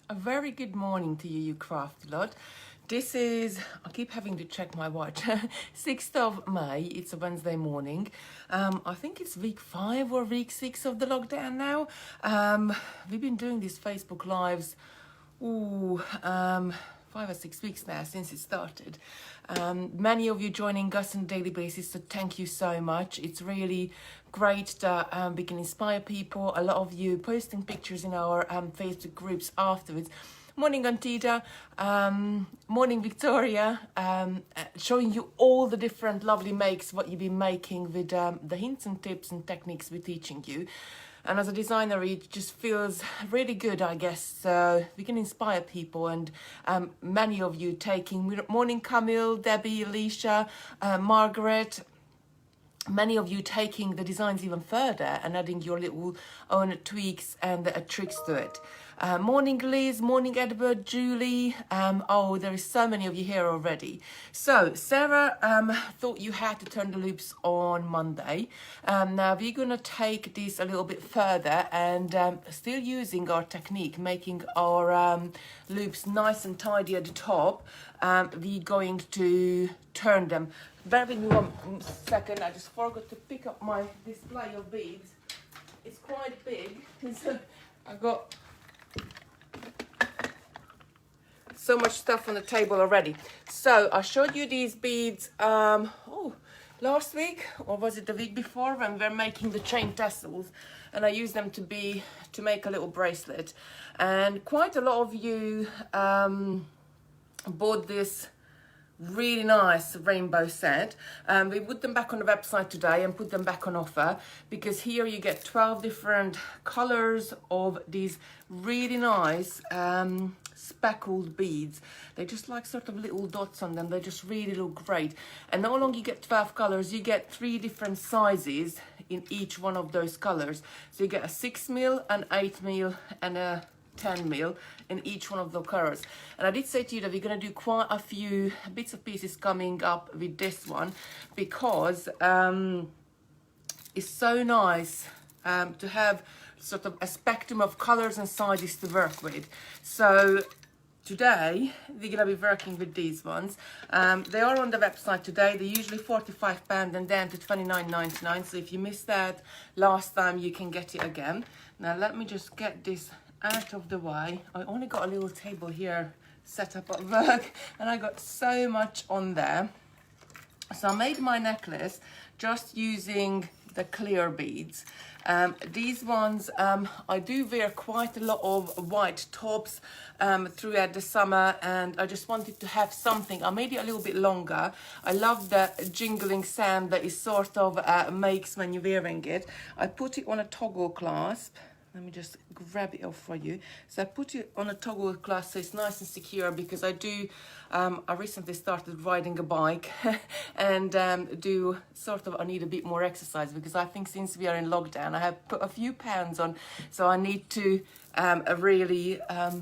A very good morning to you, you crafty lot. This is, I keep having to check my watch, 6th of May, it's a Wednesday morning. I think it's week 5 or week 6 of the lockdown now. We've been doing these Facebook Lives, 5 or 6 weeks now since it started. Many of you joining us on a daily basis, so thank you so much. It's really great that we can inspire people. A lot of you posting pictures in our Facebook groups afterwards. Morning, Antida. Morning, Victoria. Showing you all the different lovely makes, what you've been making with the hints and tips and techniques we're teaching you. And as a designer, it just feels really good, I guess. So we can inspire people, and many of you taking, morning Camille, Debbie, Alicia, Margaret, many of you taking the designs even further and adding your little own tweaks and tricks to it. Morning Liz, morning Edward, Julie. Oh, there is so many of you here already. So Sarah thought you had to turn the loops on Monday. Now we're gonna take this a little bit further and still using our technique, making our loops nice and tidy at the top. We're going to turn them. Bear with me 1 second, I just forgot to pick up my display of beads. It's quite big, so I've got so much stuff on the table already. So I showed you these beads last week, or was it the week before, when we were making the chain tassels, and I used them to make a little bracelet. And quite a lot of you bought this really nice rainbow set. We put them back on the website today and put them back on offer, because here you get 12 different colors of these really nice speckled beads. They just like sort of little dots on them. They just really look great. And not only you get 12 colors, you get 3 different sizes in each one of those colors. So you get a 6mm, an 8mm, and a 10mm in each one of the colors. And I did say to you that we're going to do quite a few bits of pieces coming up with this one, because it's so nice to have sort of a spectrum of colors and sizes to work with. So today we're going to be working with these ones. They are on the website today. They're usually £45 and down to £29.99. So if you missed that last time, you can get it again. Now let me just get this out of the way. I only got a little table here set up at work, and I got so much on there. So I made my necklace just using the clear beads. These ones, I do wear quite a lot of white tops throughout the summer, and I just wanted to have something. I made it a little bit longer. I love the jingling sound that it sort of makes when you're wearing it. I put it on a toggle clasp. Let me just grab it off for you. So I put it on a toggle clasp so it's nice and secure, because I recently started riding a bike and I need a bit more exercise, because I think since we are in lockdown, I have put a few pounds on, so I need to really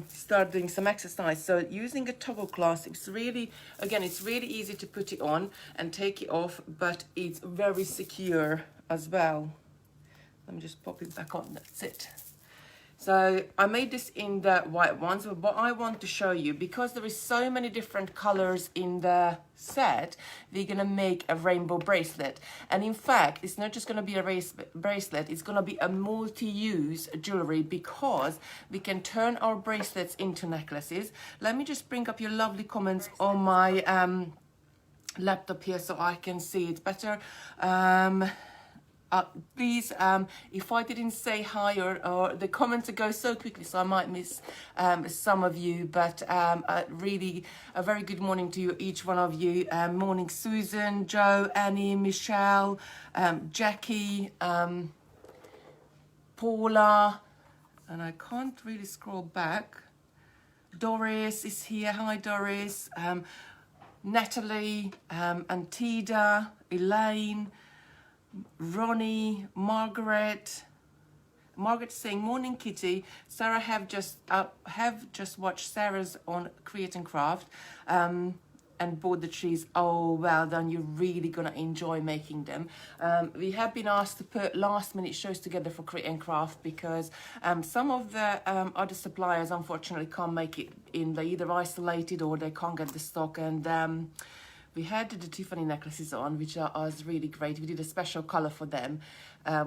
start doing some exercise. So using a toggle clasp, it's really easy to put it on and take it off, but it's very secure as well. Let me just pop it back on, that's it. So I made this in the white ones, but what I want to show you, because there is so many different colors in the set, we're gonna make a rainbow bracelet. And in fact, it's not just gonna be a bracelet, it's gonna be a multi-use jewelry, because we can turn our bracelets into necklaces. Let me just bring up your lovely comments on my laptop here so I can see it better. Please, if I didn't say hi, or the comments go so quickly, so I might miss some of you, but really a very good morning to you, each one of you. Morning Susan, Joe, Annie, Michelle, Jackie, Paula, and I can't really scroll back. Doris is here. Hi Doris. Natalie, Antida, Elaine, Ronnie, Margaret saying morning Kitty. Sarah have just watched Sarah's on Create and Craft, and bought the trees, oh well done, you're really gonna enjoy making them. We have been asked to put last minute shows together for Create and Craft because some of the other suppliers unfortunately can't make it in. They're either isolated or they can't get the stock, and we had the Tiffany necklaces on, which was really great. We did a special color for them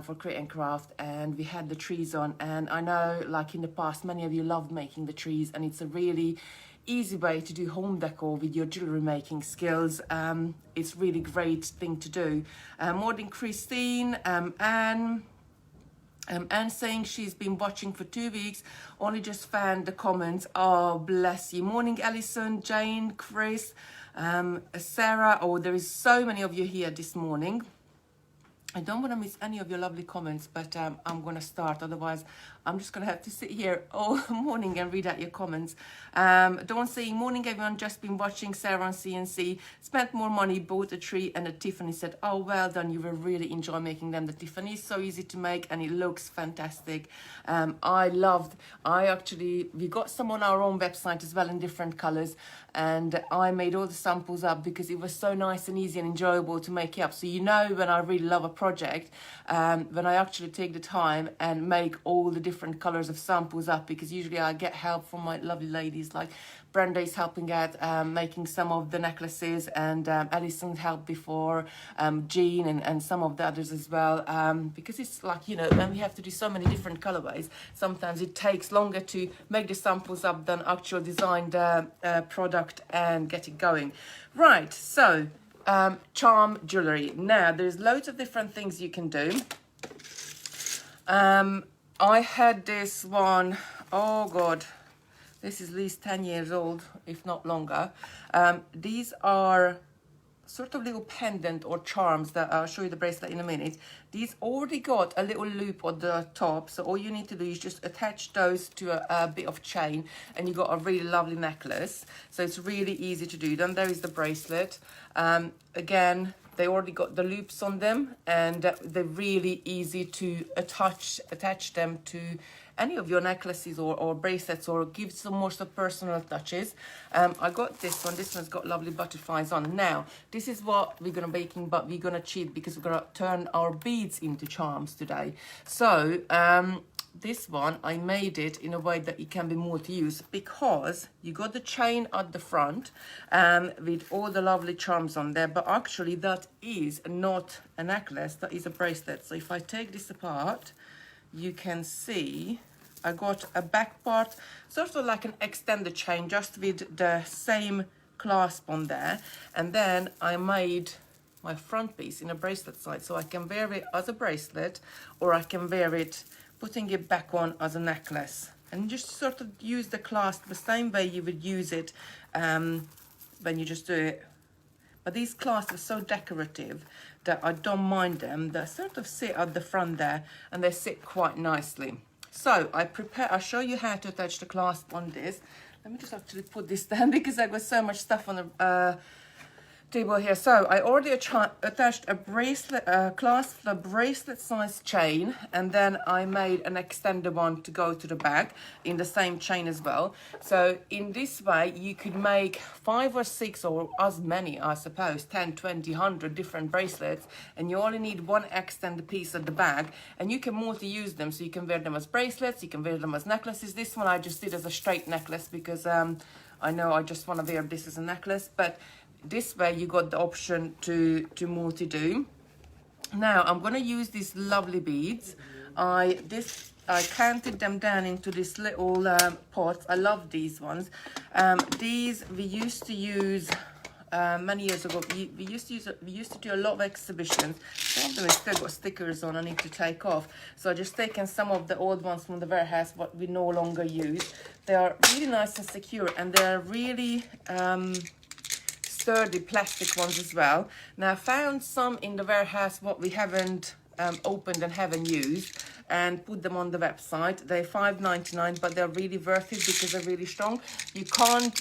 for Create and Craft, and we had the trees on. And I know, like in the past, many of you loved making the trees, and it's a really easy way to do home decor with your jewelry making skills. It's really great thing to do. Morning Christine, Anne saying she's been watching for 2 weeks, only just found the comments. Oh, bless you. Morning Alison, Jane, Chris, Sarah. Oh, there is so many of you here this morning. I don't want to miss any of your lovely comments, but I'm going to start. Otherwise, I'm just going to have to sit here all morning and read out your comments. Dawn saying, morning everyone, just been watching Sarah on CNC. Spent more money, bought a tree and a Tiffany. Said, oh, well done. You will really enjoy making them. The Tiffany is so easy to make and it looks fantastic. We got some on our own website as well in different colors. And I made all the samples up because it was so nice and easy and enjoyable to make it up. So you know when I really love a project, when I actually take the time and make all the different colors of samples up, because usually I get help from my lovely ladies, like Brenda is helping out making some of the necklaces, and Alison helped before, Jean and some of the others as well, because it's like, you know, when we have to do so many different colorways, sometimes it takes longer to make the samples up than actual design the product and get it going. Right, so charm jewelry. Now there's loads of different things you can do. I had this one, oh god, this is at least 10 years old, if not longer. These are sort of little pendant or charms that I'll show you the bracelet in a minute. These already got a little loop on the top, so all you need to do is just attach those to a bit of chain and you got a really lovely necklace. So it's really easy to do. Then there is the bracelet. Again, they already got the loops on them, and they're really easy to attach them to any of your necklaces or bracelets, or give some more personal touches. I got this one. This one's got lovely butterflies on. Now, this is what we're going to baking, but we're going to cheat because we're going to turn our beads into charms today. So, this one, I made it in a way that it can be multi-use, because you got the chain at the front with all the lovely charms on there, but actually that is not a necklace, that is a bracelet. So if I take this apart, you can see I got a back part, sort of like an extended chain, just with the same clasp on there. And then I made my front piece in a bracelet side, so I can wear it as a bracelet, or I can wear it putting it back on as a necklace, and just sort of use the clasp the same way you would use it when you just do it. But these clasps are so decorative that I don't mind them. They sort of sit at the front there, and they sit quite nicely. So I'll show you how to attach the clasp on this. Let me just actually put this down because I've got so much stuff on the table here. So I already attached a bracelet clasp, a bracelet size chain, and then I made an extended one to go to the back in the same chain as well. So in this way you could make 5 or 6 or as many, I suppose, 10, 20, 100 different bracelets, and you only need one extended piece at the back, and you can multi-use them. So you can wear them as bracelets, you can wear them as necklaces. This one I just did as a straight necklace because I know I just want to wear this as a necklace, but this way you got the option to multi-do. Now I'm going to use these lovely beads. I counted them down into this little pots. I love these ones. These we used to use many years ago. We used to do a lot of exhibitions. Some of them still got stickers on I need to take off. So I just taken some of the old ones from the warehouse, what we no longer use. They are really nice and secure, and they're really sturdy plastic ones as well. Now I found some in the warehouse what we haven't opened and haven't used, and put them on the website. They're $5.99, but they're really worth it because they're really strong. You can't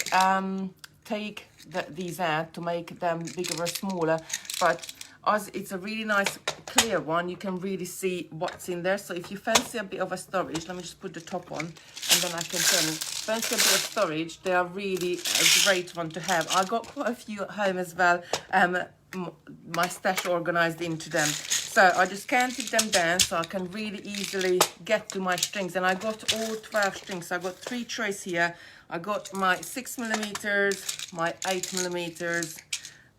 take these out to make them bigger or smaller, but as it's a really nice clear one, you can really see what's in there. So if you fancy a bit of a storage, let me just put the top on and then I can turn it. Fancy a bit of storage, they are really a great one to have. I got quite a few at home as well, my stash organized into them. So I just canted them down so I can really easily get to my strings. And I got all 12 strings. So I got 3 trays here. I got my 6mm, my 8mm,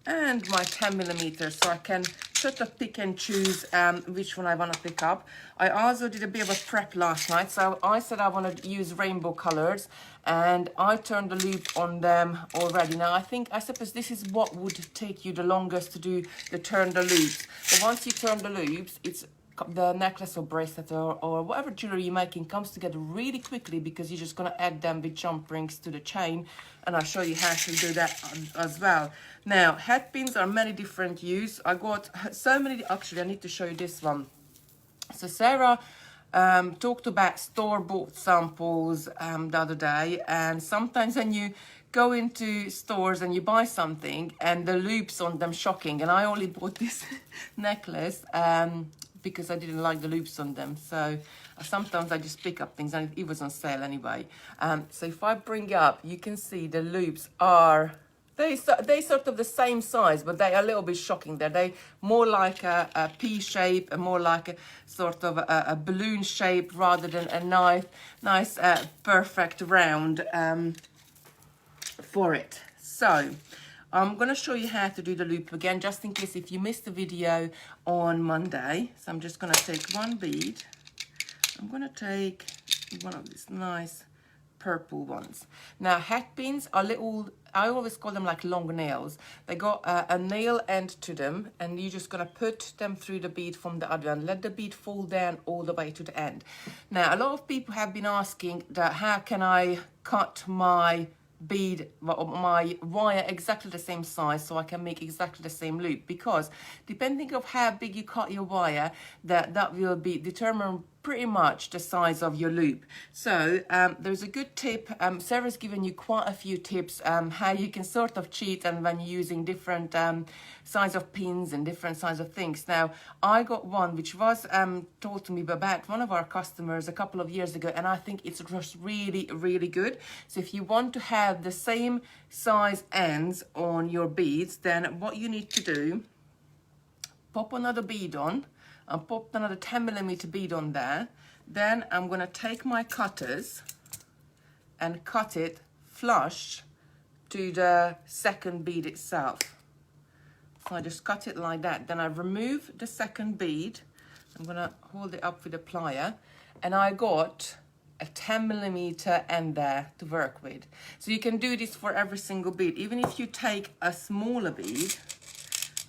and my 10mm, so I can sort of pick and choose which one I want to pick up. I also did a bit of a prep last night, so I said I want to use rainbow colors, and I turned the loop on them already. Now I suppose this is what would take you the longest to do, the turn the loops. But once you turn the loops, it's the necklace or bracelet or whatever jewelry you're making comes together really quickly, because you're just going to add them with jump rings to the chain, and I'll show you how to do that as well. Now, head pins are many different use. I got so many. Actually, I need to show you this one. So Sarah talked about store-bought samples the other day, and sometimes when you go into stores and you buy something and the loops on them shocking, and I only bought this necklace because I didn't like the loops on them. So sometimes I just pick up things, and it was on sale anyway. So if I bring up, you can see the loops are, they sort of the same size, but they are a little bit shocking there. They more like a pea shape, and more like a sort of a balloon shape rather than a nice perfect round for it. So I'm going to show you how to do the loop again, just in case if you missed the video on Monday. So I'm just going to take one bead. I'm going to take one of these nice purple ones. Now, hat pins are little, I always call them like long nails. They got a nail end to them, and you're just going to put them through the bead from the other end. Let the bead fall down all the way to the end. Now, a lot of people have been asking that how can I cut my bead, my wire exactly the same size so I can make exactly the same loop, because depending of how big you cut your wire, that will be determine pretty much the size of your loop. So there's a good tip. Sarah's given you quite a few tips how you can sort of cheat, and when you're using different size of pins and different size of things. Now, I got one which was told to me about one of our customers a couple of years ago, and I think it's just really good. So if you want to have the same size ends on your beads, then what you need to do, pop another bead on, and pop another 10mm bead on there. Then I'm going to take my cutters and cut it flush to the second bead itself. So I just cut it like that. Then I remove the second bead. I'm going to hold it up with a plier, and I got a 10mm end there to work with. So you can do this for every single bead. Even if you take a smaller bead,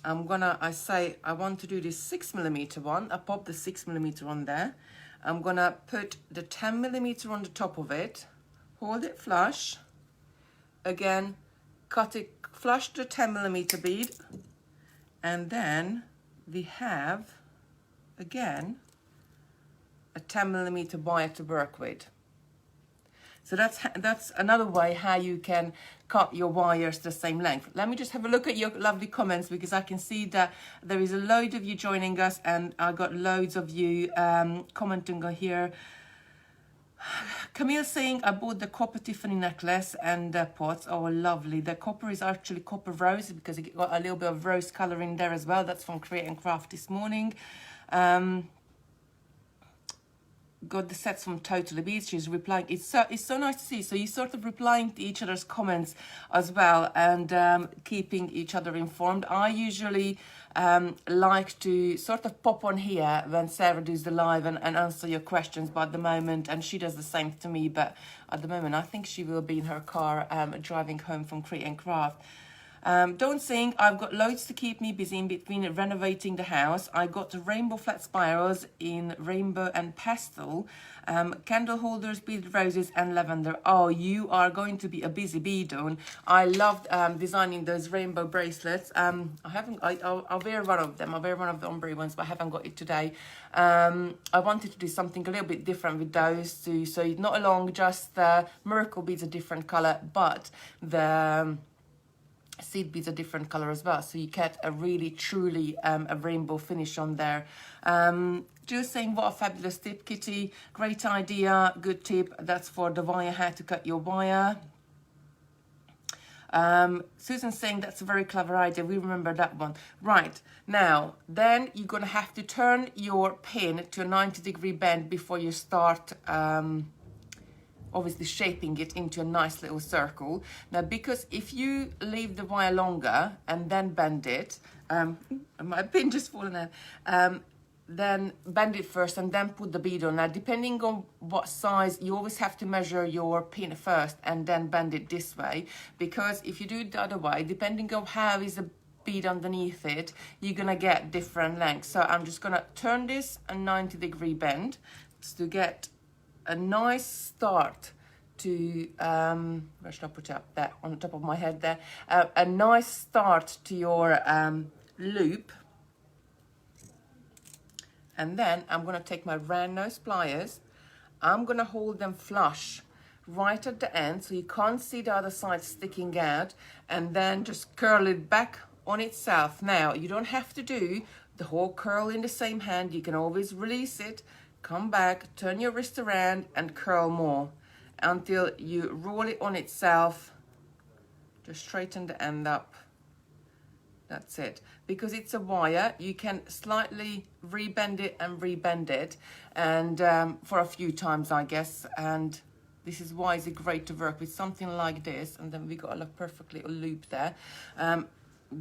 I want to do this 6mm one. I pop the 6mm on there. I'm gonna put the 10mm on the top of it, hold it flush, again, cut it flush to the 10mm bead, and then we have, again, a 10mm wire to work with. So that's another way how you can cut your wires the same length. Let me just have a look at your lovely comments, because I can see that there is a load of you joining us, and I got loads of you commenting on here. Camille saying, I bought the copper Tiffany necklace and pots. Oh, lovely. The copper is actually copper rose, because it got a little bit of rose color in there as well. That's from Create and Craft this morning. Got the sets from Totally Beads. She's replying. It's so nice to see. So you're sort of replying to each other's comments as well, and keeping each other informed. I usually like to sort of pop on here when Sarah does the live and answer your questions, but at the moment, and she does the same to me, but at the moment I think she will be in her car driving home from Create and Craft. Don't sing, I've got loads to keep me busy in between renovating the house. I got the rainbow flat spirals in rainbow and pastel, candle holders, beaded roses and lavender. Oh, you are going to be a busy bee, Dawn. I loved designing those rainbow bracelets. I'll wear one of them. I'll wear one of the ombre ones, but I haven't got it today. I wanted to do something a little bit different with those too. So not along just the miracle beads a different color, but the seed beads a different color as well, so you get a really truly a rainbow finish on there. Just saying, what a fabulous tip, Kitty. Great idea, good tip. That's for the wire, how to cut your wire. Susan's saying that's a very clever idea. We remember that one. Right, now, then you're going to have to turn your pin to a 90-degree bend before you start obviously shaping it into a nice little circle. Now, because if you leave the wire longer and then bend it, my pin just fallen out, then bend it first and then put the bead on. Now, depending on what size, you always have to measure your pin first and then bend it this way, because if you do it the other way, depending on how is the bead underneath it, you're gonna get different lengths. So I'm just gonna turn this a 90-degree bend to get a nice start to where should I put up that on the top of my head there, a nice start to your loop. And then I'm going to take my round nose pliers, I'm going to hold them flush right at the end so you can't see the other side sticking out, and then just curl it back on itself. Now, you don't have to do the whole curl in the same hand. You can always release it, come back, turn your wrist around and curl more until you roll it on itself. Just straighten the end up. That's it. Because it's a wire, you can slightly rebend it and rebend it, and for a few times, I guess. And this is why it's great to work with something like this. And then we got a perfect little loop there.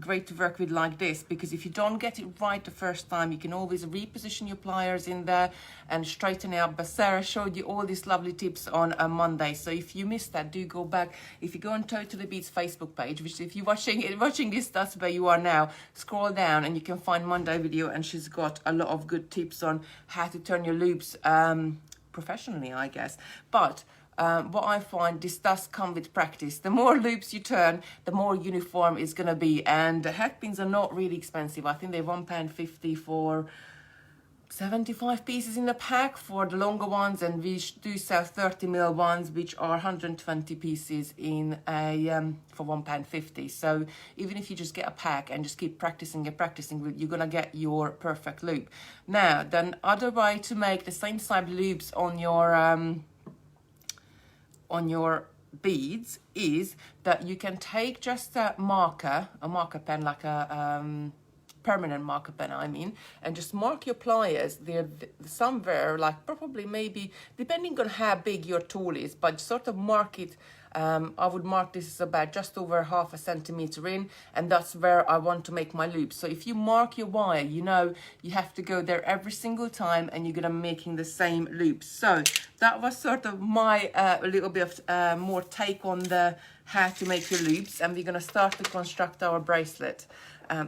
Great to work with like this, because if you don't get it right the first time, you can always reposition your pliers in there and straighten it up. But Sarah showed you all these lovely tips on a Monday, so if you missed that, do go back. If you go on Totally Beads Facebook page, which if you're watching this, that's where you are now, scroll down and you can find Monday video, and she's got a lot of good tips on how to turn your loops professionally, I guess. But what I find, this does come with practice. The more loops you turn, the more uniform it's going to be. And the hat pins are not really expensive. I think they're £1.50 for 75 pieces in the pack for the longer ones, and we do sell 30mm ones, which are 120 pieces in a for £1.50. So even if you just get a pack and just keep practicing and practicing, you're gonna get your perfect loop. Now, then other way to make the same size loops on your beads is that you can take just a marker pen, like a permanent marker pen, I mean, and just mark your pliers there somewhere, like probably maybe depending on how big your tool is, but sort of mark it. I would mark this is about just over ½ centimeter in, and that's where I want to make my loop. So if you mark your wire, you know you have to go there every single time, and you're gonna be making the same loops. So that was sort of my little bit of more take on the how to make your loops, and we're gonna start to construct our bracelet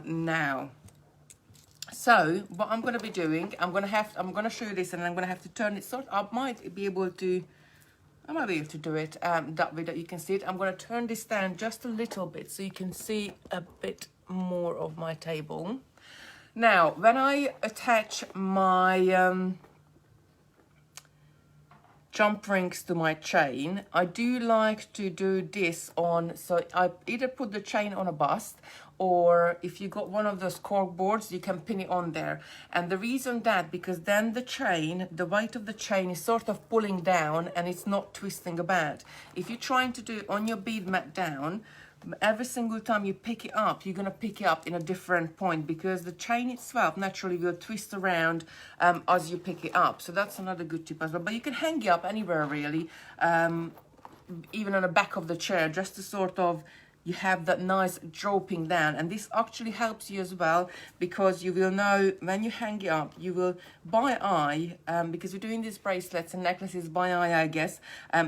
now. So what I'm gonna be doing, I'm gonna show you this, and I'm gonna have to turn it I might be able to do it that way that you can see it. I'm going to turn this down just a little bit so you can see a bit more of my table. Now, when I attach my jump rings to my chain, I do like to do this on, so I either put the chain on a bust, or if you got one of those cork boards, you can pin it on there. And the reason that, because then the weight of the chain is sort of pulling down and it's not twisting about. If you're trying to do it on your bead mat down, every single time you pick it up, you're going to pick it up in a different point, because the chain itself naturally will twist around as you pick it up. So that's another good tip as well. But you can hang it up anywhere really, even on the back of the chair, just to sort of, you have that nice dropping down. And this actually helps you as well, because you will know when you hang it up, you will by eye, because we're doing these bracelets and necklaces by eye, I guess,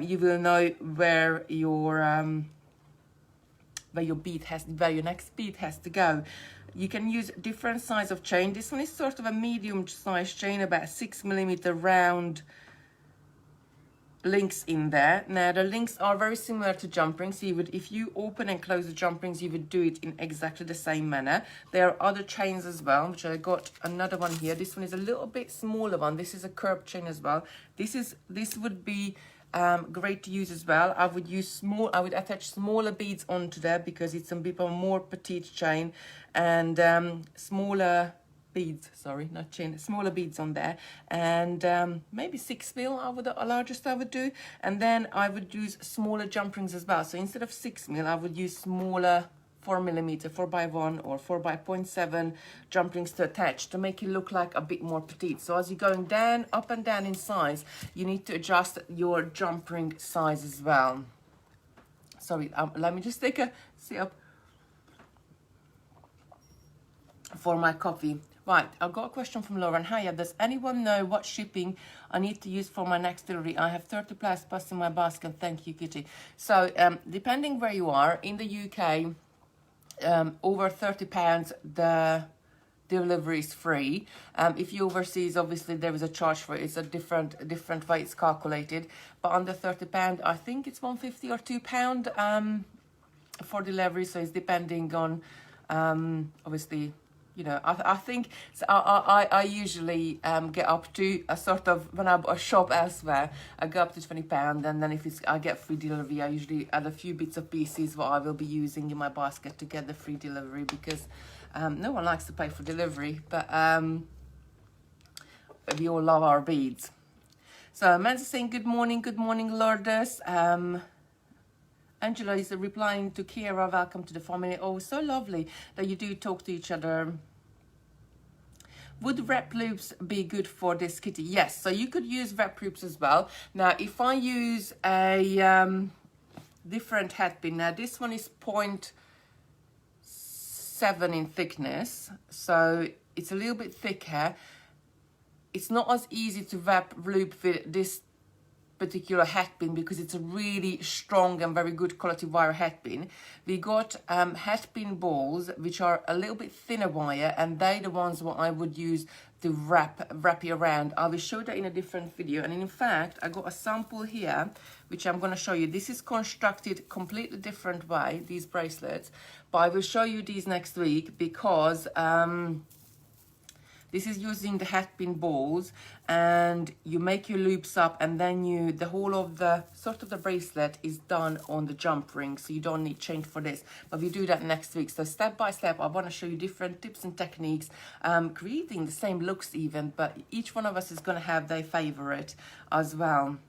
you will know where your next bead has to go. You can use different size of chain. This one is sort of a medium size chain, about 6mm round links in there. Now the links are very similar to jump rings. So if you open and close the jump rings, you would do it in exactly the same manner. There are other chains as well, which I got another one here. This one is a little bit smaller one. This is a curved chain as well. This would be great to use as well. I would attach smaller beads onto there because it's a bit of a more petite chain, and smaller beads, sorry, not chain, smaller beads on there, and maybe 6 mil largest I would do, and then I would use smaller jump rings as well. So instead of 6 mil, I would use smaller 4mm 4x1 or 4x0.7 jump rings to attach to make it look like a bit more petite. So as you're going down, up and down in size, you need to adjust your jump ring size as well. Sorry, let me just take a sip for my coffee. Right, I've got a question from Lauren. Hiya, does anyone know what shipping I need to use for my next delivery? I have 30 plus in my basket. Thank you, Kitty. So depending where you are in the UK, over £30 the delivery is free. If you overseas, obviously there is a charge for it. It's a different way it's calculated, but under £30 I think it's £1.50 or £2 for delivery. So it's depending on obviously, you know, I think so. I usually get up to a sort of, when I shop elsewhere, I go up to £20, and then if I get free delivery, I usually add a few bits of pieces what I will be using in my basket to get the free delivery, because no one likes to pay for delivery, but we all love our beads. So Man's saying good morning, Lourdes. Angela is replying to Kira, welcome to the family. Oh, so lovely that you do talk to each other. Would wrap loops be good for this, Kitty? Yes, so you could use wrap loops as well. Now, if I use a different hat pin, now this one is 0.7 in thickness, so it's a little bit thicker. It's not as easy to wrap loop with this particular hat pin because it's a really strong and very good quality wire hat pin. We got hat pin balls which are a little bit thinner wire, and they're the ones what I would use to wrap it around. I will show that in a different video, and in fact I got a sample here which I'm going to show you. This is constructed completely different way, these bracelets, but I will show you these next week because this is using the hat pin balls, and you make your loops up, and then the whole of the sort of the bracelet is done on the jump ring, so you don't need change for this, but we do that next week. So step by step I want to show you different tips and techniques, creating the same looks even, but each one of us is going to have their favorite as well.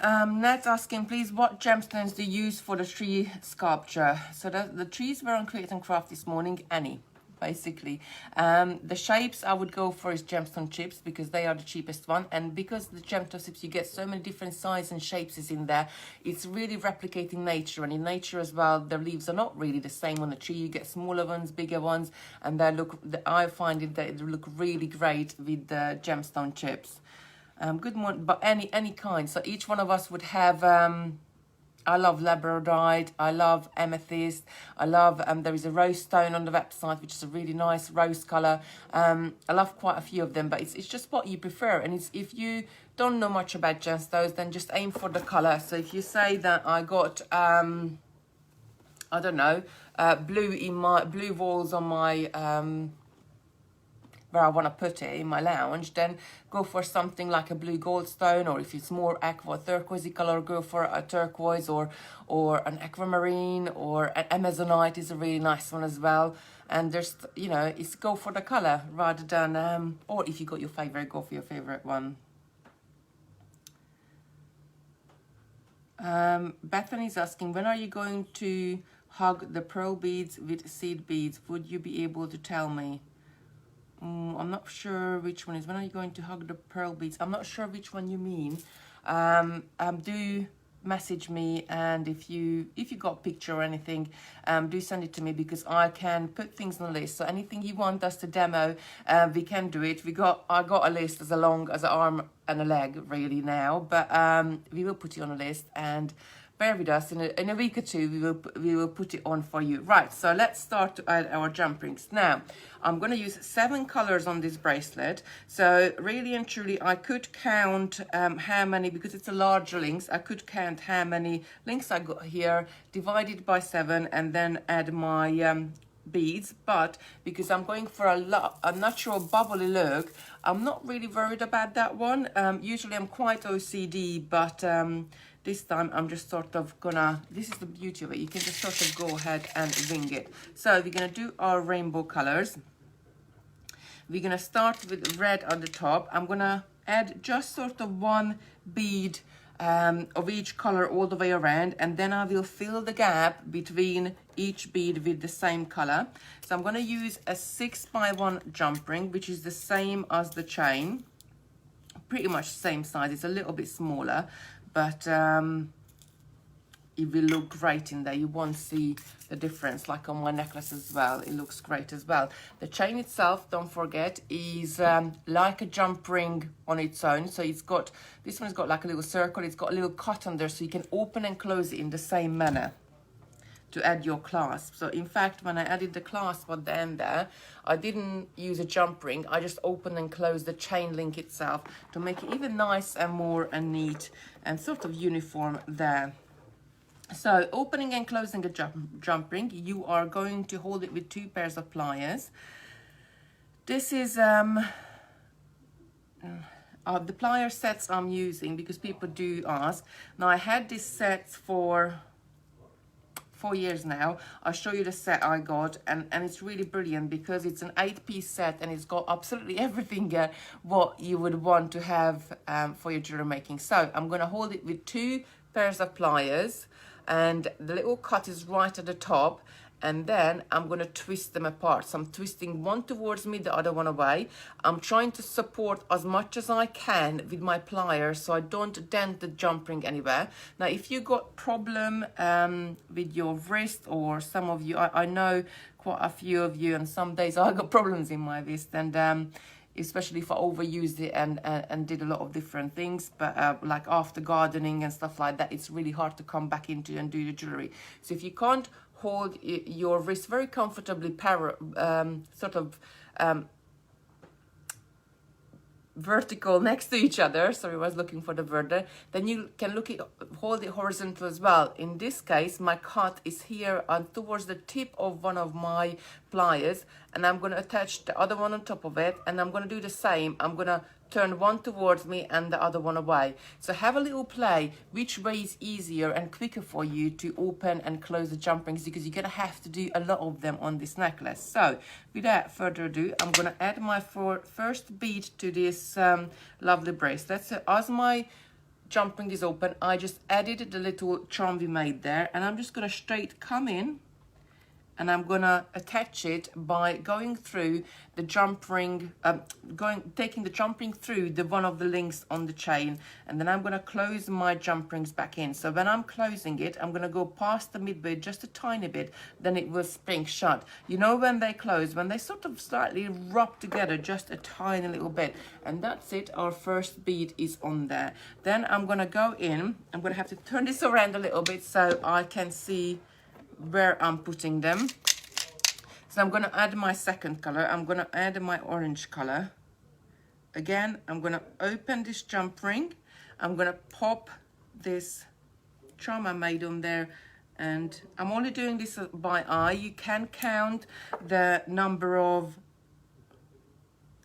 Ned's asking, please, what gemstones do you use for the tree sculpture? So the trees were on Create and Craft this morning, any, basically. The shapes I would go for is gemstone chips because they are the cheapest one, and because the gemstone chips you get so many different sizes and shapes is in there, it's really replicating nature, and in nature as well the leaves are not really the same on the tree. You get smaller ones, bigger ones, and I find it that they look really great with the gemstone chips. Good morning, but any kind. So each one of us would have I love labradorite, I love amethyst, I love there is a rose stone on the website which is a really nice rose color. I love quite a few of them, but it's just what you prefer, and it's, if you don't know much about gemstones, then just aim for the color. So if you say that I got I don't know, blue walls on my where I want to put it in my lounge, then go for something like a blue goldstone, or if it's more aqua turquoisey color, go for a turquoise or an aquamarine, or an amazonite is a really nice one as well. And there's, you know, it's go for the color rather than or if you got your favorite, go for your favorite one. Bethany's asking, when are you going to hug the pearl beads with seed beads? Would you be able to tell me? I'm not sure which one is. When are you going to hug the pearl beads? I'm not sure which one you mean. Do message me, and if you got a picture or anything, do send it to me, because I can put things on the list. So anything you want us to demo, we can do it. I got a list as long as an arm and a leg really now, but we will put it on a list, and bear with us. In a week or two we will put it on for you. Right, so let's start to add our jump rings. Now I'm going to use 7 colors on this bracelet, so really and truly I could count how many, because it's a larger links, I could count how many links I got here, divided by 7, and then add my beads, but because I'm going for a natural bubbly look, I'm not really worried about that one. Usually I'm quite OCD, but this time I'm just sort of gonna, this is the beauty of it, you can just sort of go ahead and wing it. So we're gonna do our rainbow colors. We're gonna start with red on the top. I'm gonna add just sort of one bead of each color all the way around, and then I will fill the gap between each bead with the same color. So I'm going to use a 6x1 jump ring, which is the same as the chain, pretty much same size. It's a little bit smaller, but it will look great in there. You won't see the difference, like on my necklace as well. It looks great as well. The chain itself, don't forget, is like a jump ring on its own. So it's got, this one's got like a little circle. It's got a little cut on there, so you can open and close it in the same manner to add your clasp. So in fact, when I added the clasp at the end there, I didn't use a jump ring. I just opened and closed the chain link itself to make it even nice and more and neat and sort of uniform there. So opening and closing a jump ring, you are going to hold it with 2 pairs of pliers. This is the plier sets I'm using because people do ask. Now I had this set for 4 years now. I'll show you the set I got, and it's really brilliant because it's an 8-piece set and it's got absolutely everything what you would want to have for your jewelry making. So I'm going to hold it with 2 pairs of pliers, and the little cut is right at the top, and then I'm going to twist them apart. So I'm twisting one towards me, the other one away. I'm trying to support as much as I can with my pliers so I don't dent the jump ring anywhere. Now if you got problem with your wrist, or some of you, I know quite a few of you, and some days I got problems in my wrist, and especially if I overused it and did a lot of different things, but like after gardening and stuff like that, it's really hard to come back into and do your jewelry. So if you can't hold your wrist very comfortably vertical next to each other, sorry, I was looking for the word there, then you can hold it horizontal as well. In this case, my cut is here and towards the tip of one of my pliers, and I'm going to attach the other one on top of it, and I'm going to do the same. I'm going to turn one towards me and the other one away. So have a little play which way is easier and quicker for you to open and close the jump rings, because you're going to have to do a lot of them on this necklace. So without further ado, I'm going to add my first bead to this lovely bracelet. So as my jump ring is open, I just added the little charm we made there, and I'm just going to straight come in, and I'm gonna attach it by going through the jump ring, taking the jump ring through the one of the links on the chain, and then I'm gonna close my jump rings back in. So when I'm closing it, I'm gonna go past the midway just a tiny bit, then it will spring shut. You know when they close, when they sort of slightly rub together just a tiny little bit, and that's it, our first bead is on there. Then I'm gonna go in, I'm gonna have to turn this around a little bit so I can see where I'm putting them. So I'm going to add my second color. I'm going to add my orange color. Again, I'm going to open this jump ring. I'm going to pop this charm I made on there, and I'm only doing this by eye. You can count the number of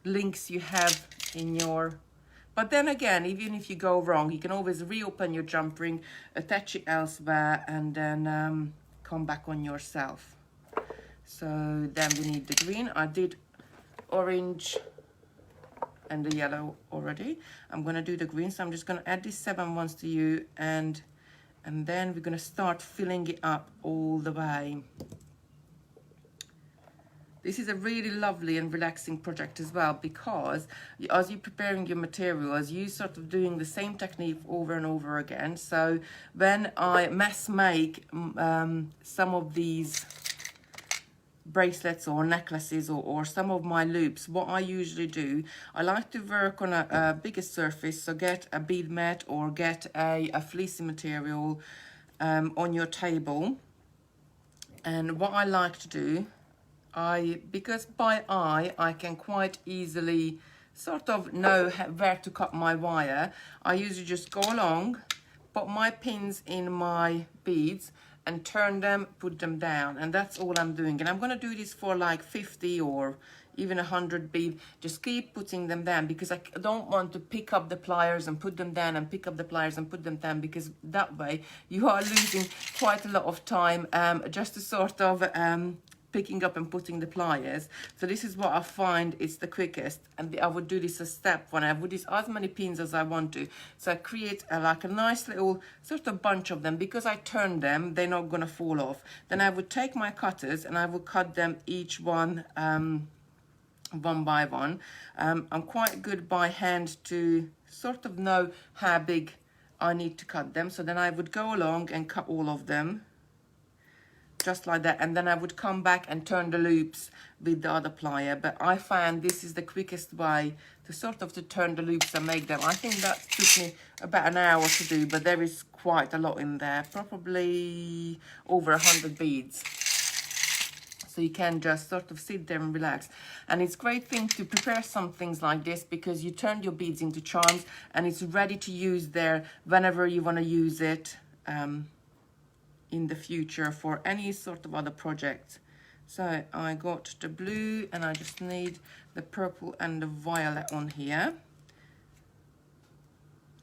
links you have in your, but then again, even if you go wrong, you can always reopen your jump ring, attach it elsewhere, and then come back on yourself. So then we need the green. I did orange and the yellow already. I'm going to do the green, so I'm just going to add these 7 ones to you, and then we're going to start filling it up all the way. This is a really lovely and relaxing project as well, because as you're preparing your materials, you sort of doing the same technique over and over again. So when I mass make some of these bracelets or necklaces or some of my loops, what I usually do, I like to work on a bigger surface. So get a bead mat or get a fleecy material on your table. And what I like to do, because by eye I can quite easily sort of know where to cut my wire, I usually just go along, put my pins in my beads, and turn them, put them down, and that's all I'm doing. And I'm going to do this for like 50 or even 100 beads. Just keep putting them down, because I don't want to pick up the pliers and put them down and pick up the pliers and put them down, because that way you are losing quite a lot of time just to sort of picking up and putting the pliers. So this is what I find is the quickest, and I would do this a step one. I would use as many pins as I want to, so I create like a nice little sort of bunch of them. Because I turn them, they're not gonna fall off. Then I would take my cutters and I would cut them each one one by one. I'm quite good by hand to sort of know how big I need to cut them, so then I would go along and cut all of them just like that, and then I would come back and turn the loops with the other plier. But I found this is the quickest way to sort of to turn the loops and make them. I think that took me about an hour to do, but there is quite a lot in there, probably over 100 beads. So you can just sort of sit there and relax. And it's a great thing to prepare some things like this, because you turn your beads into charms and it's ready to use there whenever you want to use it in the future for any sort of other project. So I got the blue and I just need the purple and the violet on here.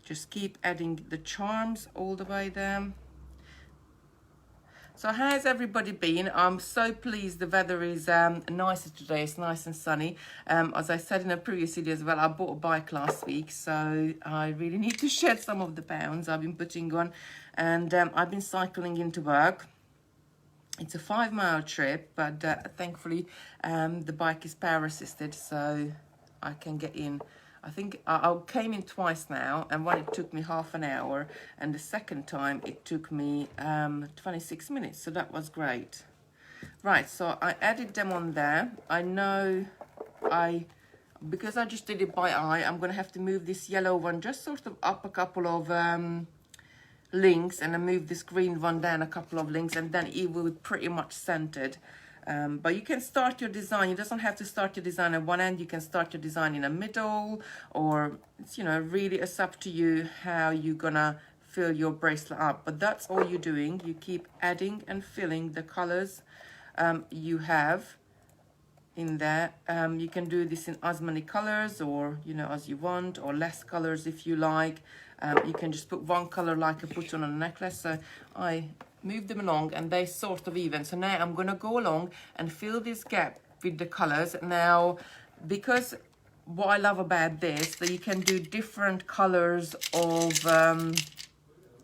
Just keep adding the charms all the way there. So how's everybody been? I'm so pleased the weather is nicer today. It's nice and sunny. As I said in a previous video as well, I bought a bike last week, so I really need to shed some of the pounds I've been putting on. And I've been cycling into work. It's a 5-mile trip, but thankfully the bike is power assisted, so I can get in. I think I came in twice now, and one it took me half an hour, and the second time it took me 26 minutes, so that was great. Right, so I added them on there. I know because I just did it by eye, I'm going to have to move this yellow one just sort of up a couple of links, and then move this green one down a couple of links, and then it will be pretty much centered. But you can start your design. You doesn't have to start your design at one end. You can start your design in the middle, or it's, you know, really it's up to you how you're gonna fill your bracelet up. But that's all you're doing. You keep adding and filling the colors you have in there. You can do this in as many colors, or you know, as you want, or less colors if you like. You can just put one color like I put on a necklace. So I move them along and they sort of even. So now I'm going to go along and fill this gap with the colors. Now, because what I love about this, that you can do different colors of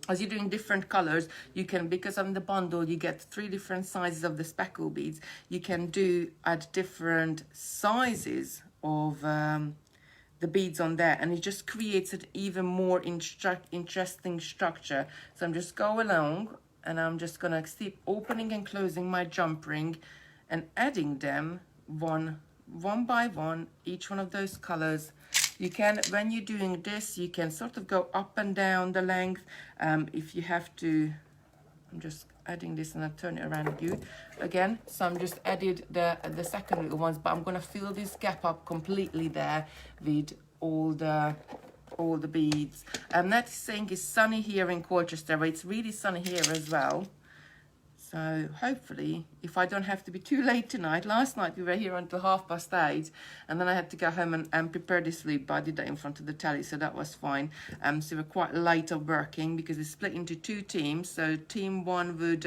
as you're doing different colors, you can, because on the bundle you get 3 different sizes of the speckle beads, you can do at different sizes of the beads on there, and it just creates an even more interesting structure. So I'm just going along and I'm just gonna keep opening and closing my jump ring and adding them one by one, each one of those colors. You can, when you're doing this, you can sort of go up and down the length if you have to. I'm just adding this and I turn it around you again. So I'm just added the second little ones, but I'm gonna fill this gap up completely there with all the beads. That is saying it's sunny here in Colchester, but it's really sunny here as well. So hopefully, if I don't have to be too late tonight. Last night we were here until 8:30, and then I had to go home and prepare this loop, but I did that in front of the telly, so that was fine. So we're quite late of working because it's split into 2 teams. So team 1 would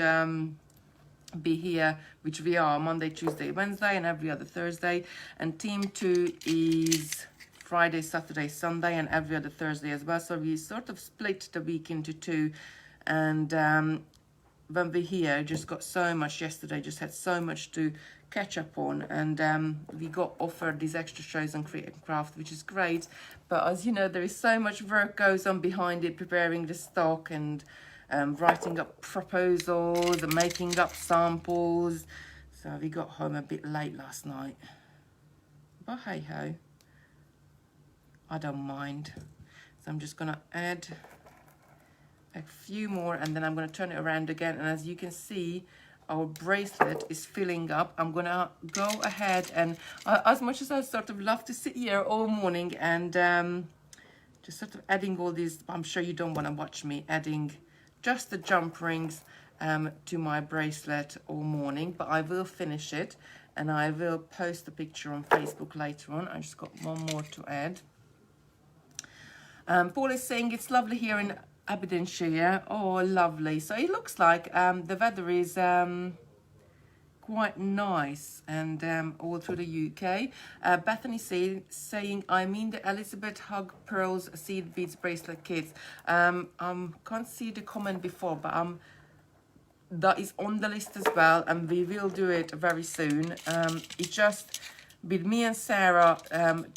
be here, which we are Monday, Tuesday, Wednesday, and every other Thursday. And team 2 is Friday, Saturday, Sunday, and every other Thursday as well. So we sort of split the week into 2, and when we're here, just got so much yesterday, just had so much to catch up on, and we got offered these extra shows on Create and Craft, which is great. But as you know, there is so much work goes on behind it, preparing the stock and writing up proposals and making up samples. So we got home a bit late last night, but hey ho, I don't mind. So I'm just gonna add a few more, and then I'm going to turn it around again, and as you can see, our bracelet is filling up. I'm going to go ahead and as much as I sort of love to sit here all morning and just sort of adding all these, I'm sure you don't want to watch me adding just the jump rings to my bracelet all morning, but I will finish it and I will post the picture on Facebook later on. I just got one more to add. Paul is saying it's lovely here in Aberdeenshire. Oh, lovely. So it looks like the weather is quite nice and all through the UK. Bethany saying, I mean the Elizabeth Hug Pearls Seed Beads Bracelet Kits. Can't see the comment before, but that is on the list as well, and we will do it very soon. It's just with me and Sarah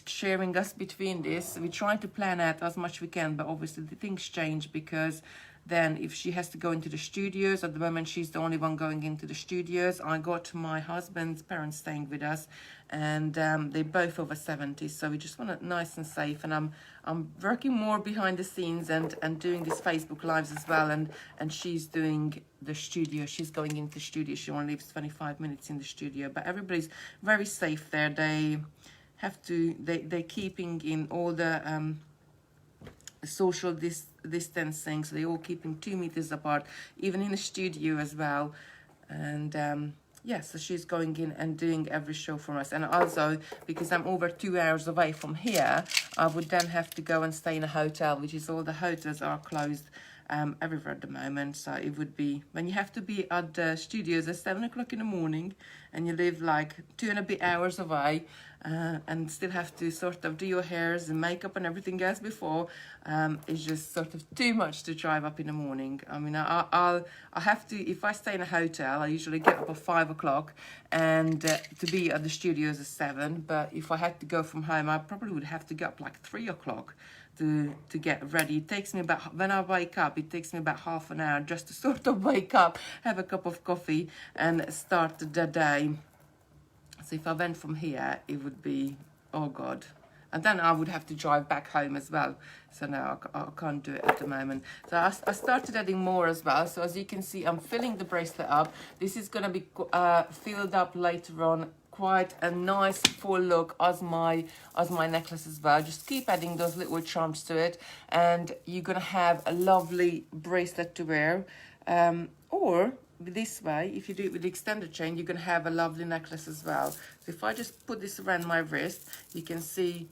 sharing us between this, we're trying to plan out as much we can, but obviously the things change, because then if she has to go into the studios, at the moment she's the only one going into the studios. I got my husband's parents staying with us, and they're both over 70, so we just want it nice and safe. And I'm working more behind the scenes and doing these Facebook lives as well, and she's doing the studio. She's going into the studio. She only lives 25 minutes in the studio, but everybody's very safe there. They have to, they're keeping in all the social distancing, so they're all keeping 2 meters apart, even in the studio as well. And yeah, so she's going in and doing every show for us. And also, because I'm over 2 hours away from here, I would then have to go and stay in a hotel, which is, all the hotels are closed everywhere at the moment. So it would be, when you have to be at the studios at 7 o'clock in the morning and you live like 2.5 hours away, and still have to sort of do your hairs and makeup and everything else before, it's just sort of too much to drive up in the morning. I mean, I have to, if I stay in a hotel, I usually get up at 5 o'clock and to be at the studios at 7. But if I had to go from home, I probably would have to get up like 3 o'clock to get ready. It takes me about, when I wake up, it takes me about half an hour just to sort of wake up, have a cup of coffee and start the day. So if I went from here, it would be, oh God. And then I would have to drive back home as well. So no, I can't do it at the moment. So I started adding more as well. So as you can see, I'm filling the bracelet up. This is going to be filled up later on. Quite a nice full look as my necklace as well. Just keep adding those little charms to it, and you're going to have a lovely bracelet to wear. Or this way, if you do it with the extended chain, you're going to have a lovely necklace as well. So if I just put this around my wrist, you can see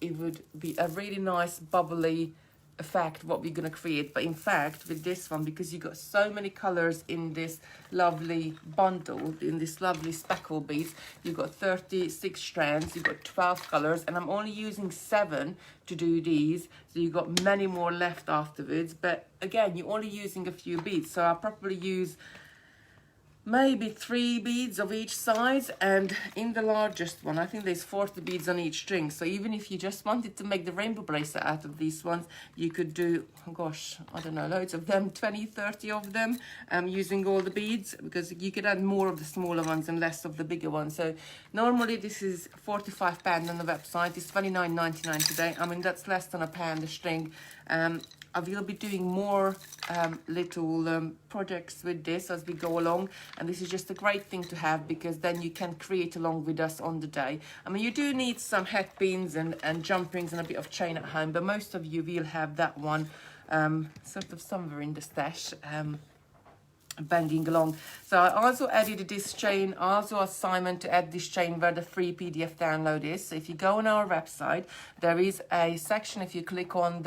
it would be a really nice bubbly effect what we're going to create. But in fact, with this one, because you got so many colors in this lovely bundle, in this lovely speckle beads, you've got 36 strands, you've got 12 colors, and I'm only using 7 to do these, so you've got many more left afterwards. But again, you're only using a few beads, so I'll probably use maybe 3 beads of each size, and in the largest one I think there's 40 beads on each string. So even if you just wanted to make the rainbow bracelet out of these ones, you could do, oh gosh, I don't know, loads of them, 20-30 of them, using all the beads, because you could add more of the smaller ones and less of the bigger ones. So normally this is £45 on the website. It's £29.99 today. I mean, that's less than £1 a string. I will be doing more little projects with this as we go along, and this is just a great thing to have, because then you can create along with us on the day. I mean, you do need some head pins and jump rings and a bit of chain at home, but most of you will have that one sort of somewhere in the stash, banging along. So I also added this chain, also assignment to add this chain where the free PDF download is. So if you go on our website, there is a section, if you click on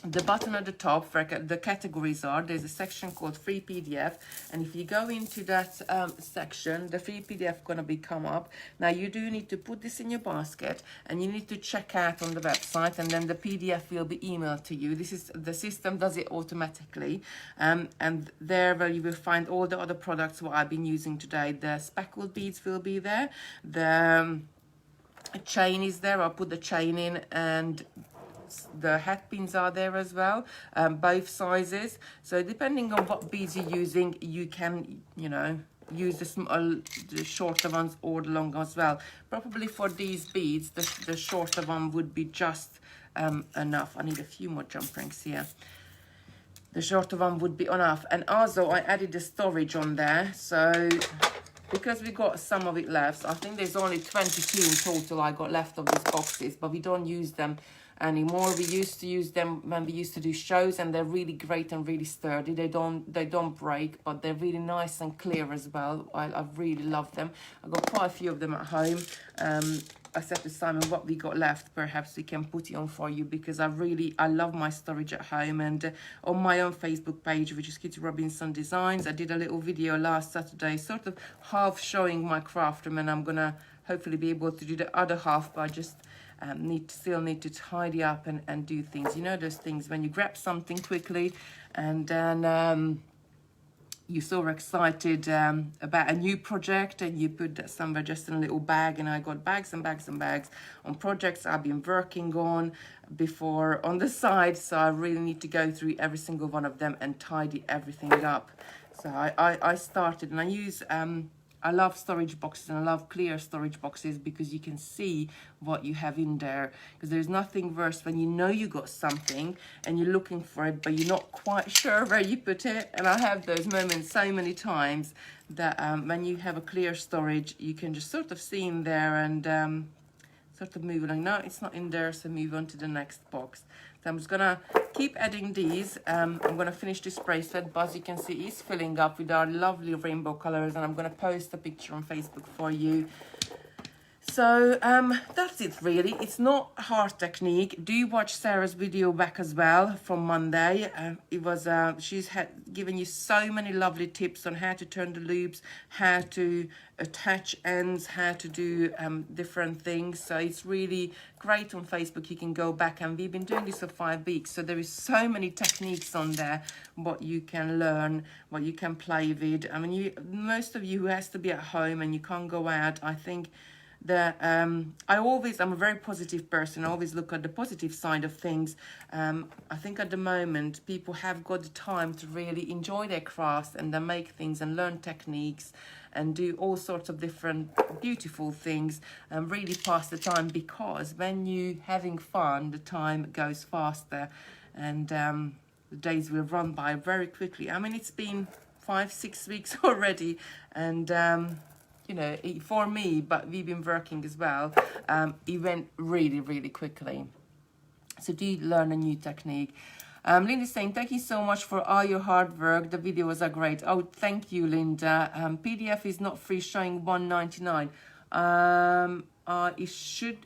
the button at the top where the categories are, there's a section called free PDF, and if you go into that section, the free PDF gonna be come up. Now you do need to put this in your basket, and you need to check out on the website, and then the PDF will be emailed to you. This is, the system does it automatically, and there where you will find all the other products what I've been using today. The speckled beads will be there, the chain is there, I'll put the chain in, and the hat pins are there as well, both sizes. So depending on what beads you're using, you can, you know, use the shorter ones or the longer as well. Probably for these beads, the shorter one would be just enough. I need a few more jump rings here. The shorter one would be enough. And also I added the storage on there, so because we got some of it left, I think there's only 22 in total I got left of these boxes, but we don't use them anymore. We used to use them when we used to do shows, and they're really great and really sturdy. They don't break, but they're really nice and clear as well. I really love them. I've got quite a few of them at home. I said to Simon, what we got left, perhaps we can put it on for you, because I love my storage at home. And on my own Facebook page, which is Kitty Robinson Designs, I did a little video last Saturday, sort of half showing my craft room, and I'm gonna hopefully be able to do the other half, but I just still need to tidy up and do things. You know, those things when you grab something quickly and then you're so excited about a new project, and you put that somewhere just in a little bag. And I got bags and bags and bags on projects I've been working on before on the side, so I really need to go through every single one of them and tidy everything up. So I started, and I use I love storage boxes, and I love clear storage boxes because you can see what you have in there. Because there's nothing worse when you know you got something and you're looking for it, but you're not quite sure where you put it. And I have those moments so many times that when you have a clear storage, you can just sort of see in there and sort of move along. No, it's not in there, so move on to the next box. So I'm just gonna keep adding these. I'm gonna finish this bracelet, but as you can see, it's filling up with our lovely rainbow colors, and I'm gonna post a picture on Facebook for you. So that's it really. It's not hard technique. Do watch Sarah's video back as well from Monday. It was she's given you so many lovely tips on how to turn the loops, how to attach ends, how to do different things. So it's really great on Facebook. You can go back, and we've been doing this for 5 weeks, so there is so many techniques on there, what you can learn, what you can play with. I mean, most of you who has to be at home and you can't go out, I think that I'm a very positive person. I always look at the positive side of things. I think at the moment people have got the time to really enjoy their crafts and then make things and learn techniques and do all sorts of different beautiful things and really pass the time, because when you're having fun, the time goes faster, and the days will run by very quickly. I mean, it's been 5-6 weeks already, and you know, for me, but we've been working as well, it went really, really quickly. So do learn a new technique. Linda's saying, thank you so much for all your hard work. The videos are great. Oh, thank you, Linda. PDF is not free, showing $1.99.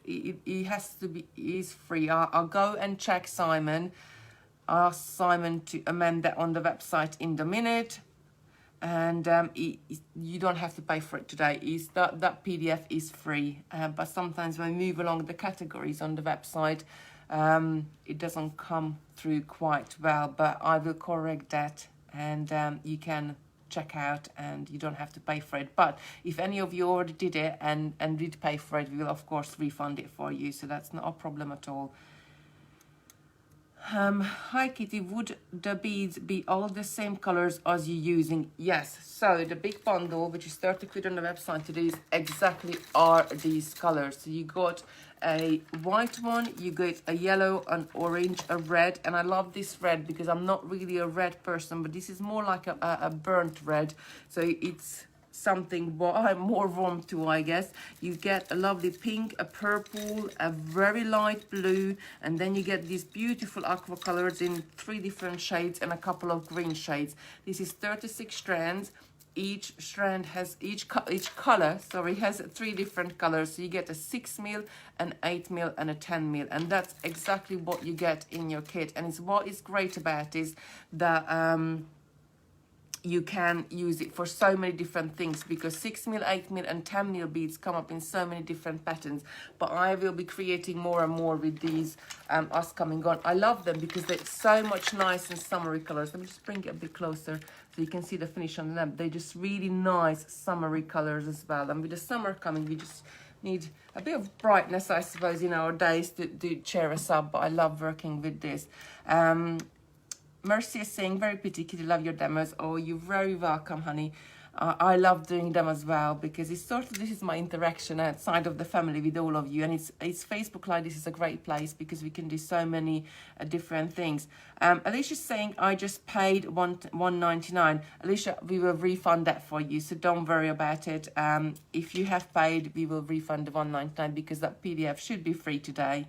It has to be, is free. I'll go and check Simon. Ask Simon to amend that on the website in the minute. And you don't have to pay for it today. That PDF is free, but sometimes when we move along the categories on the website, it doesn't come through quite well, but I will correct that, and you can check out and you don't have to pay for it. But if any of you already did it and did pay for it, we will of course refund it for you, so that's not a problem at all. Hi Kitty, would the beads be all the same colors as you're using? Yes, so the big bundle, which is 30 quid on the website today, is exactly are these colors. So you got a white one, you get a yellow, an orange, a red, and I love this red because I'm not really a red person, but this is more like a burnt red, so it's something I'm more warm to, I guess. You get a lovely pink, a purple, a very light blue, and then you get these beautiful aqua colors in 3 different shades and a couple of green shades. This is 36 strands. Each strand has each color has 3 different colors. So you get a 6 mil, an 8 mil, and a 10 mil, and that's exactly what you get in your kit. And it's what is great about is that you can use it for so many different things, because 6 mil, 8 mil, and 10 mil beads come up in so many different patterns. But I will be creating more and more with these us coming on. I love them because they're so much nice and summery colors. Let me just bring it a bit closer so you can see the finish on them. They're just really nice summery colors as well. And with the summer coming, we just need a bit of brightness, I suppose, in our days to cheer us up. But I love working with this. Mercy is saying, very pretty, Kitty, love your demos. Oh, you're very welcome, honey. I love doing them as well, because it's sort of, this is my interaction outside of the family with all of you, and it's Facebook Live. This is a great place because we can do so many different things. Alicia's saying, I just paid $1.99. Alicia, we will refund that for you, so don't worry about it. If you have paid, we will refund the $1.99 because that PDF should be free today.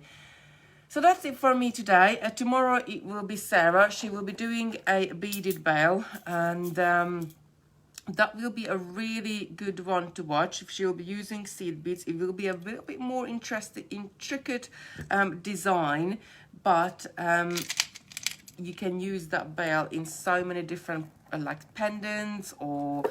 So that's it for me today. Tomorrow it will be Sarah. She will be doing a beaded bell, and that will be a really good one to watch. If she'll be using seed beads, it will be a little bit more intricate design, but you can use that bell in so many different like pendants, or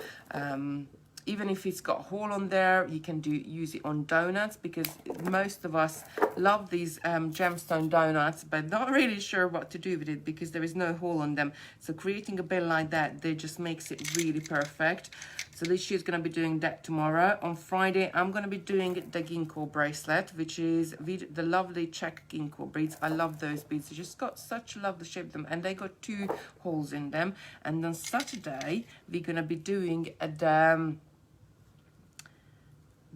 even if it's got a hole on there, you can use it on donuts, because most of us love these gemstone donuts, but not really sure what to do with it because there is no hole on them. So creating a bell like that, they just makes it really perfect. So this she's going to be doing that tomorrow. On Friday, I'm going to be doing the ginkgo bracelet, which is the lovely check ginkgo beads. I love those beads. They just got such a lovely shape to them, and they got 2 holes in them. And on Saturday, we're going to be doing the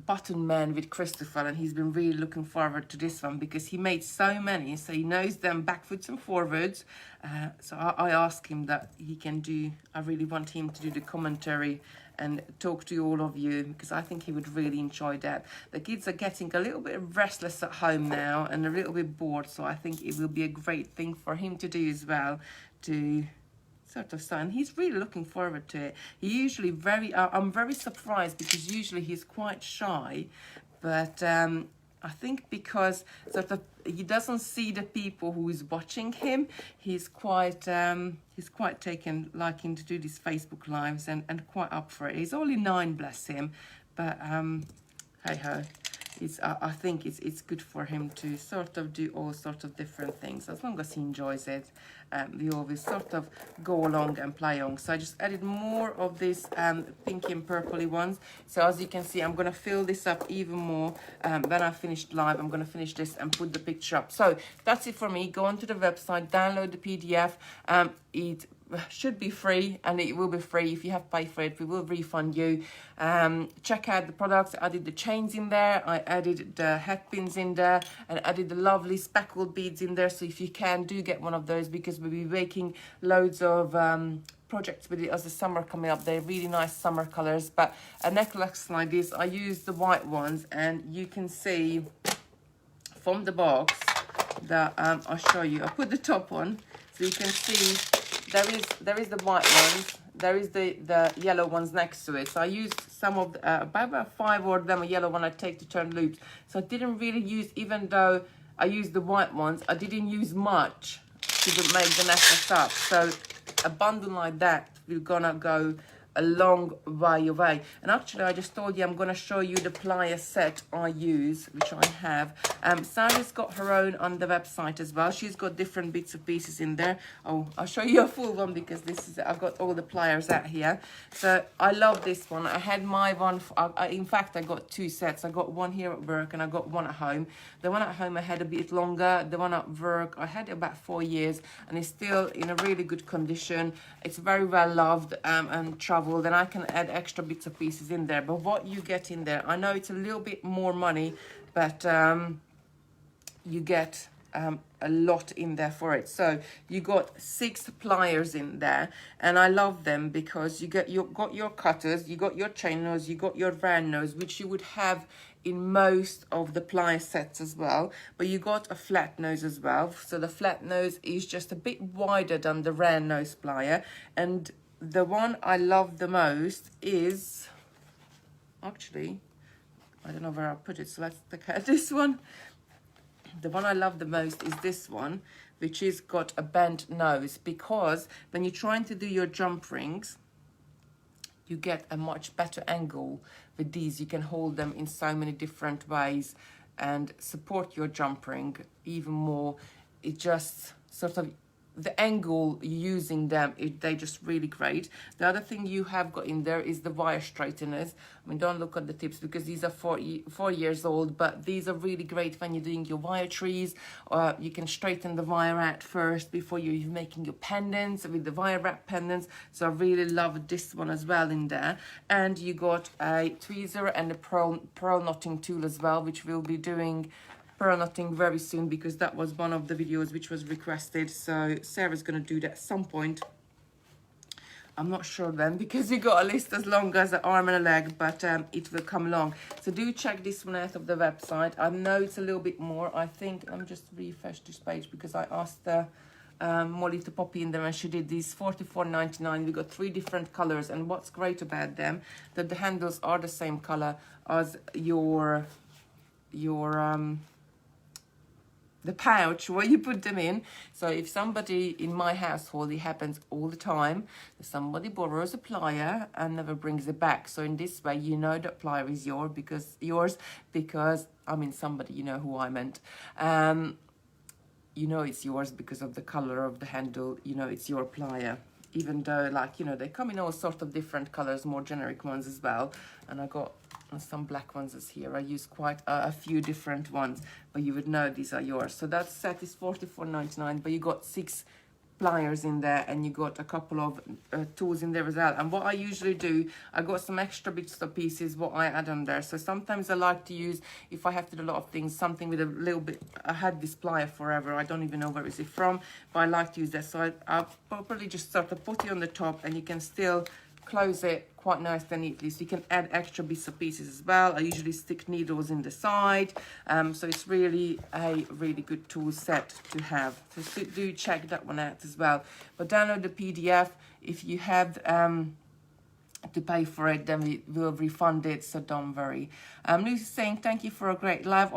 button man with Christopher, and he's been really looking forward to this one because he made so many, so he knows them backwards and forwards. So I asked him that he can do, I really want him to do the commentary and talk to all of you, because I think he would really enjoy that. The kids are getting a little bit restless at home now and a little bit bored, so I think it will be a great thing for him to do as well, to sort of so, and he's really looking forward to it. He usually I'm very surprised because usually he's quite shy, but I think because sort of he doesn't see the people who is watching him, he's quite taken liking to do these Facebook lives and quite up for it. He's only 9, bless him, but hey ho. I think it's good for him to sort of do all sorts of different things. As long as he enjoys it, we always sort of go along and play on. So I just added more of these pinky and purpley ones. So as you can see, I'm going to fill this up even more. When I finished live, I'm going to finish this and put the picture up. So that's it for me. Go onto the website, download the PDF. It should be free, and it will be free. If you have paid for it, we will refund you. Check out the products. I added the chains in there, I added the head pins in there, and added the lovely speckled beads in there. So if you can, do get one of those, because we'll be making loads of projects with it as the summer coming up. They're really nice summer colors. But a necklace like this, I use the white ones, and you can see from the box that I'll show you. I put the top on so you can see there is the white ones, there is the yellow ones next to it. So I used some of the, about 5 of them, a yellow one I take to turn loops. So I didn't really use, even though I used the white ones, I didn't use much to make the necklace up. So a bundle like that will gonna go a long way away. And actually, I just told you I'm going to show you the plier set I use, which I have. Sarah's got her own on the website as well. She's got different bits of pieces in there. Oh, I'll show you a full one, because this is, I've got all the pliers out here. So I love this one. I had my one, in fact, I got 2 sets. I got one here at work and I got one at home. The one at home I had a bit longer. The one at work I had about 4 years, and it's still in a really good condition. It's very well loved and traveled. Then I can add extra bits of pieces in there. But what you get in there, I know it's a little bit more money, but you get a lot in there for it. So you got 6 pliers in there, and I love them because you got your cutters, you got your chain nose, you got your round nose, which you would have in most of the plier sets as well, but you got a flat nose as well. So the flat nose is just a bit wider than the round nose plier, and the one I love the most is, actually, I don't know where I put it, so let's look at this one. The one I love the most is this one, which is got a bent nose, because when you're trying to do your jump rings, you get a much better angle with these. You can hold them in so many different ways and support your jump ring even more. It just sort of, the angle using them, they're just really great. The other thing you have got in there is the wire straighteners. I mean, don't look at the tips because these are 4 years old, but these are really great when you're doing your wire trees, or you can straighten the wire out first before you're making your pendants with the wire wrap pendants. So I really love this one as well in there. And you got a tweezer and a pearl knotting tool as well, which we'll be doing pearl knotting very soon, because that was one of the videos which was requested. So Sarah's going to do that at some point. I'm not sure then, because you got a list as long as an arm and a leg, but it will come along. So do check this one out of the website. I know it's a little bit more. I think, let me just refresh this page, because I asked Molly to pop in there, and she did these $44.99. We got 3 different colors, and what's great about them, that the handles are the same color as your the pouch where you put them in. So if somebody in my household, it happens all the time, that somebody borrows a plier and never brings it back. So in this way, you know that plier is yours because I mean, somebody, you know who I meant. You know it's yours because of the color of the handle. You know it's your plier, even though, like, you know, they come in all sorts of different colors, more generic ones as well. And I got some black ones as here. I use quite a few different ones, but you would know these are yours. So that set is $44.99, but you got 6 pliers in there, and you got a couple of tools in there as well. And what I usually do, I got some extra bits of pieces what I add on there. So sometimes I like to use, if I have to do a lot of things, something with a little bit. I had this plier forever, I don't even know where is it from, but I like to use that. So I'll probably just sort of put it on the top, and you can still close it quite nice and neatly, so you can add extra bits of pieces as well. I usually stick needles in the side, so it's really a really good tool set to have. So do check that one out as well. But download the PDF. If you have to pay for it, then we will refund it, so don't worry. Lucy saying thank you for a great live.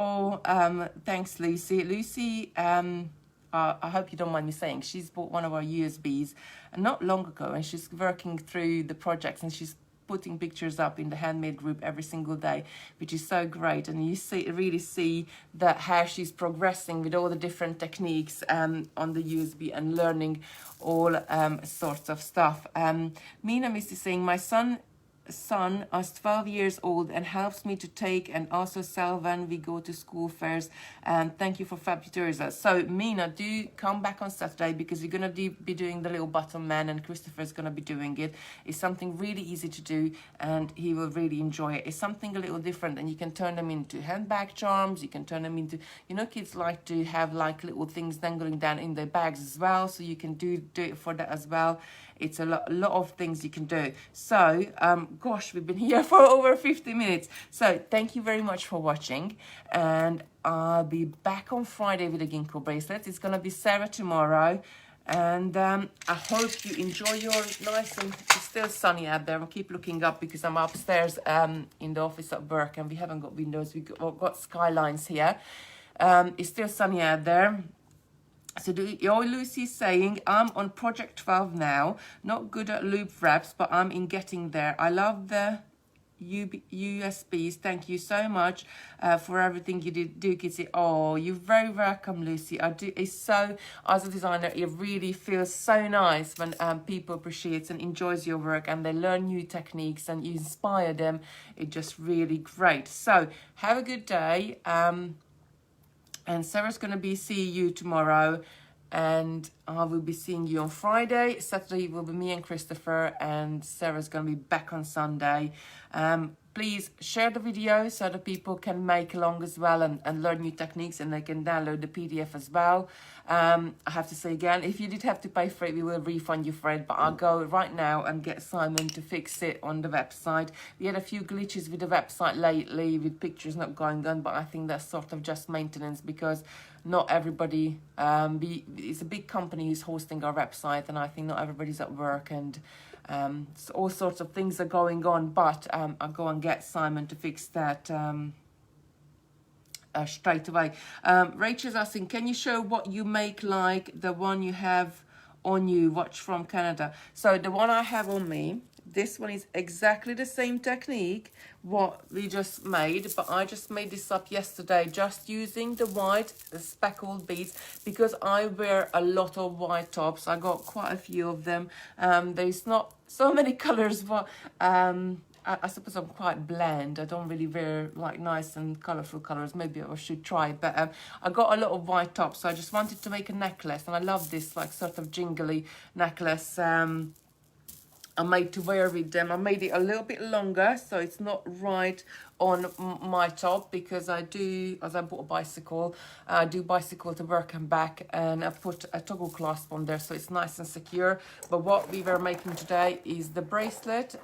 Thanks Lucy. Lucy, I hope you don't mind me saying, she's bought one of our USBs not long ago, and she's working through the projects, and she's putting pictures up in the handmade group every single day, which is so great. And you really see that how she's progressing with all the different techniques on the USB and learning all sorts of stuff. Mina Misty saying, my son is 12 years old and helps me to take and also sell when we go to school fairs. And thank you for fab tutorials. So Mina, do come back on Saturday, because you're going to be doing the little button man, and Christopher's going to be doing it. It's something really easy to do, and he will really enjoy it. It's something a little different, and you can turn them into handbag charms. You can turn them into, you know, kids like to have like little things dangling down in their bags as well, so you can do it for that as well. It's a lot of things you can do. So, gosh, we've been here for over 50 minutes. So thank you very much for watching. And I'll be back on Friday with the ginkgo bracelets. It's going to be Sarah tomorrow. And I hope you enjoy your nice, and it's still sunny out there. I'll keep looking up because I'm upstairs in the office at work, and we haven't got windows. We've got skylines here. It's still sunny out there. So Lucy's saying, I'm on project 12 now, not good at loop wraps, but I'm in getting there. I love the USBs. Thank you so much for everything you do, Kitsy. Oh, you're very welcome, Lucy. I do. It's so, as a designer, it really feels so nice when people appreciate and enjoys your work, and they learn new techniques and you inspire them. It's just really great. So have a good day. And Sarah's going to be seeing you tomorrow, and I will be seeing you on Friday. Saturday will be me and Christopher, and Sarah's going to be back on Sunday. Please share the video so that people can make along as well and learn new techniques, and they can download the PDF as well. I have to say again, if you did have to pay for it, we will refund you for it, but I'll go right now and get Simon to fix it on the website. We had a few glitches with the website lately with pictures not going on, but I think that's sort of just maintenance, because not everybody, it's a big company who's hosting our website, and I think not everybody's at work, and so all sorts of things are going on, but I'll go and get Simon to fix that straight away. Rachel's asking, can you show what you make, like the one you have on you, watch from Canada? So the one I have on me, this one is exactly the same technique what we just made, but I just made this up yesterday just using the white speckled beads, because I wear a lot of white tops. I got quite a few of them. There's not so many colors, but I suppose I'm quite bland. I don't really wear like nice and colorful colors. Maybe I should try, but I got a lot of white tops, so I just wanted to make a necklace, and I love this like sort of jingly necklace. I made to wear with them. I made it a little bit longer, so it's not right on my top because I do, as I bought a bicycle, I do bicycle to work and back, and I put a toggle clasp on there so it's nice and secure. But what we were making today is the bracelet.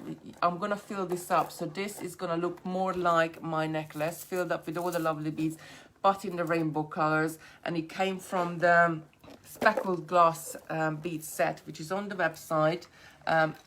I'm gonna fill this up, so this is gonna look more like my necklace, filled up with all the lovely beads, but in the rainbow colors. And it came from the speckled glass bead set, which is on the website.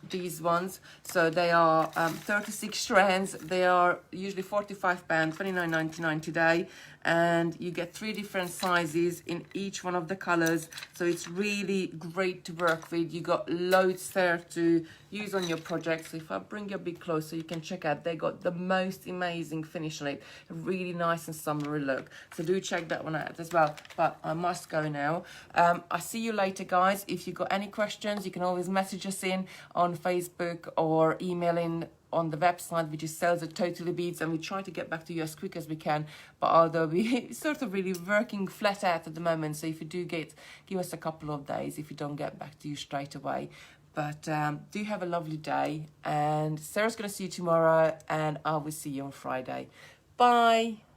These ones, so they are 36 strands. They are usually £45, £29.99 today, and you get 3 different sizes in each one of the colors, so it's really great to work with. You got loads there to use on your project. So if I bring you a bit closer, you can check out, they got the most amazing finish on it, a really nice and summery look, so do check that one out as well. But I must go now. I see you later, guys. If you got any questions, you can always message us in on Facebook or email in on the website, which is Sales at Totally Beads, and we try to get back to you as quick as we can. But although we sort of really working flat out at the moment, so if you do give us a couple of days if we don't get back to you straight away. But do have a lovely day, and Sarah's going to see you tomorrow, and I will see you on Friday. Bye.